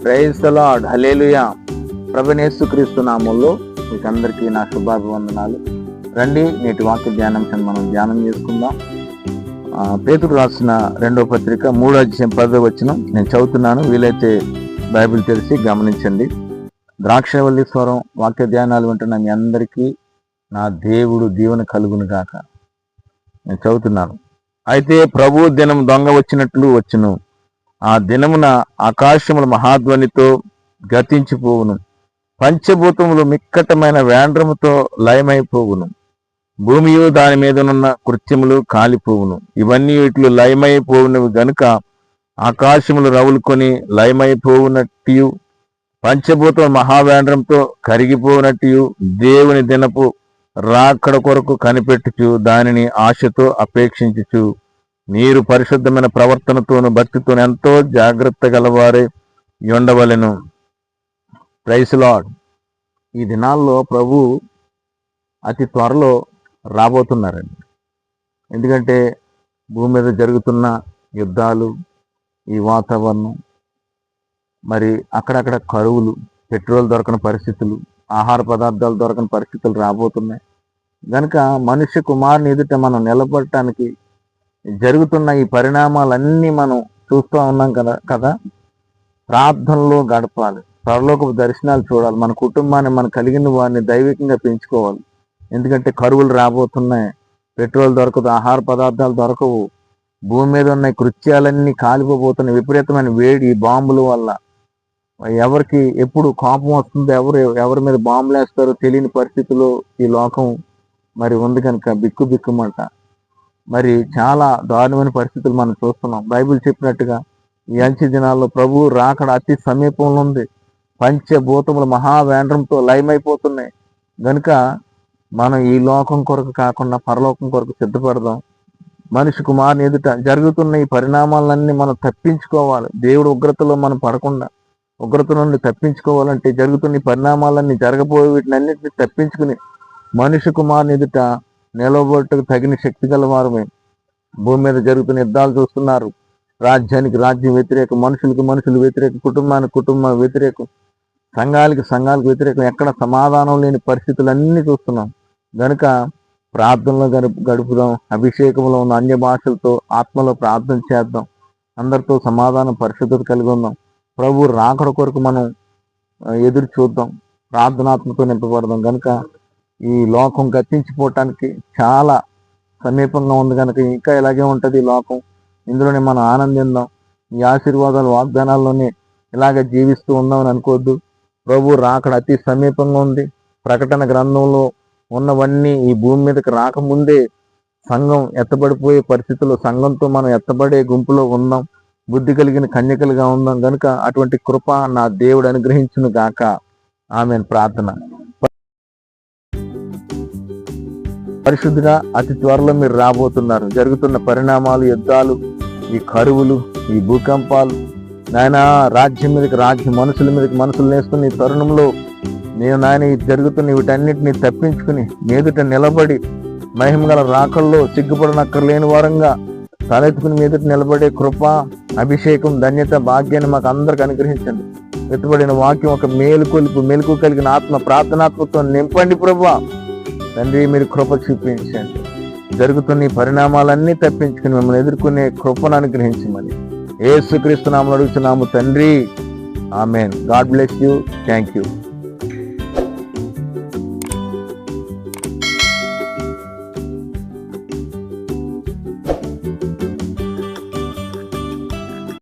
Praise the lord, హల్లెలూయా. ప్రభువైన యేసుక్రీస్తు నామములో మీకు అందరికీ నా శుభాభివందనాలు. రండి, నేటి వాక్య ధ్యానాంశాన్ని మనం ధ్యానం చేసుకుందాం. పేతురు రాసిన 2వ పత్రిక 3వ అధ్యాయం 10వ వచనం నేను చదువుతున్నాను. వీలైతే బైబిల్ తెరిచి గమనించండి. ద్రాక్షవల్లి స్వరం వాక్య ధ్యానాలు వింటున్న మీ అందరికీ నా దేవుడు దీవెన కలుగును గాక. నేను చదువుతున్నాను. అయితే ప్రభు దినం దొంగ వచ్చినట్లు వచ్చును. ఆ దినమున ఆకాశముల మహాధ్వనితో గతించిపోవును, పంచభూతములు మిక్కటమైన వేండ్రముతో లయమైపోవును, భూమియు దాని మీదనున్న కృత్యములు కాలిపోవును. ఇవన్నీ ఇట్లు లయమైపోవునవి గనుక ఆకాశములు రవులుకొని లయమైపోవునట్టు, పంచభూతముల మహావేండ్రంతో కరిగిపోవునట్టు దేవుని దినపు రాకడ కొరకు కనిపెట్టుచు దానిని ఆశతో అపేక్షించుచు మీరు పరిశుద్ధమైన ప్రవర్తనతోను భక్తితోను ఎంతో జాగ్రత్త గలవారే ఉండవలెను. Praise Lord. ఈ దినాల్లో ప్రభు అతి త్వరలో రాబోతున్నారండి. ఎందుకంటే భూమి మీద జరుగుతున్న యుద్ధాలు, ఈ వాతావరణం, మరి అక్కడక్కడ కరువులు, పెట్రోల్ దొరకని పరిస్థితులు, ఆహార పదార్థాలు దొరకని పరిస్థితులు రాబోతున్నాయి. కనుక మనుష్య కుమారుని ఎదుట మనం నిలబడటానికి జరుగుతున్న ఈ పరిణామాలన్నీ మనం చూస్తూ ఉన్నాం కదా. ప్రార్థనలో గడపాలి, పరలోకపు దర్శనాలు చూడాలి, మన కుటుంబాన్ని, మన కలిగిన వారిని దైవికంగా పెంచుకోవాలి. ఎందుకంటే కరువులు రాబోతున్నాయి, పెట్రోల్ దొరకదు, ఆహార పదార్థాలు దొరకవు, భూమి మీద ఉన్న కృత్యాలన్నీ కాలిపోబోతున్నాయి. విపరీతమైన వేడి, బాంబుల వల్ల ఎవరికి ఎప్పుడు కోపం వస్తుందో, ఎవరి మీద బాంబులు వేస్తారో తెలియని పరిస్థితిలో ఈ లోకం మరి ఉంది. కనుక బిక్కుమంట మరి చాలా దారుణమైన పరిస్థితులు మనం చూస్తున్నాం. బైబిల్ చెప్పినట్టుగా ఈ అంచె దినాల్లో ప్రభు రాకడ అతి సమీపంలో ఉంది. పంచభూతముల మహావేండ్రంతో లయమైపోతున్నాయి. కనుక మనం ఈ లోకం కొరకు కాకుండా పరలోకం కొరకు సిద్ధపడదాం. మనిషి కుమారుని ఎదుట జరుగుతున్న ఈ పరిణామాలన్నీ మనం తప్పించుకోవాలి. దేవుడు ఉగ్రతలో మనం పడకుండా, ఉగ్రత నుండి తప్పించుకోవాలంటే జరుగుతున్న ఈ పరిణామాలన్నీ, జరగబోయే వీటిని అన్నింటినీ తప్పించుకుని మనిషి కుమారుని ఎదుట నిలబడటకు తగిన శక్తి గలవారమే. భూమి మీద జరుగుతున్న యుద్ధాలు చూస్తున్నారు. రాజ్యానికి రాజ్యం వ్యతిరేకం, మనుషులకు మనుషులు వ్యతిరేకం, కుటుంబానికి కుటుంబం వ్యతిరేకం, సంఘాలకు వ్యతిరేకం, ఎక్కడ సమాధానం లేని పరిస్థితులన్నీ చూస్తున్నాం. కనుక ప్రార్థనలో గడుపుదాం. అభిషేకంలో ఉన్న అన్య భాషలతో ఆత్మలో ప్రార్థన చేద్దాం. అందరితో సమాధానం, పరిశుద్ధత కలిగి ఉందాం. ప్రభు రాకడ కొరకు మనం ఎదురు చూద్దాం. ప్రార్థనాత్మతో నింపబడదాం. కనుక ఈ లోకం గతించిపోవటానికి చాలా సమీపంగా ఉంది. కనుక ఇంకా ఇలాగే ఉంటుంది ఈ లోకం. ఇందులోనే మనం ఆనందిద్దాం. ఈ ఆశీర్వాదాలు, వాగ్దానాల్లోనే ఇలాగ జీవిస్తూ ఉందామని అనుకోవద్దు. ప్రభు రాకడ అతి సమీపంగా ఉంది. ప్రకటన గ్రంథంలో ఉన్నవన్నీ ఈ భూమి మీదకి రాకముందే సంఘం ఎత్తబడిపోయే పరిస్థితుల్లో సంఘంతో మనం ఎత్తబడే గుంపులో ఉందాం. బుద్ధి కలిగిన కన్యకలుగా ఉందాం. కనుక అటువంటి కృప నా దేవుడు అనుగ్రహించును గాక. ఆమేన్. ప్రార్థన. పరిశుద్ధుడా, అతి త్వరలో మీరు రాబోతున్నారు. జరుగుతున్న పరిణామాలు, యుద్ధాలు, ఈ కరువులు, ఈ భూకంపాలు, నాయన రాజ్యం మీదకి రాజ్యం, మనుషుల మీదకి మనుషులు నేస్తున్న ఈ తరుణంలో నేను నాయన జరుగుతున్న వీటన్నిటిని తప్పించుకుని మీదుట నిలబడి మహిమగల రాకల్లో సిగ్గుపడనక్కర్లేని వారంగా తలెత్తుకుని మీదుట నిలబడే కృప, అభిషేకం, ధన్యత, భాగ్యాన్ని మాకు అందరికి అనుగ్రహించండి. వెతుబడిన వాక్యం ఒక మెలకు కలిగిన ఆత్మ, ప్రార్థనాత్మతో నింపండి ప్రభువా. తండ్రి, మీరు కృప చూపించండి. జరుగుతున్న ఈ పరిణామాలన్నీ తప్పించుకుని మిమ్మల్ని ఎదుర్కొనే కృపను అనుగ్రహించమని యేసుక్రీస్తు నామములో అడుగుతున్నాము తండ్రి. ఆమేన్. God bless you. Thank you.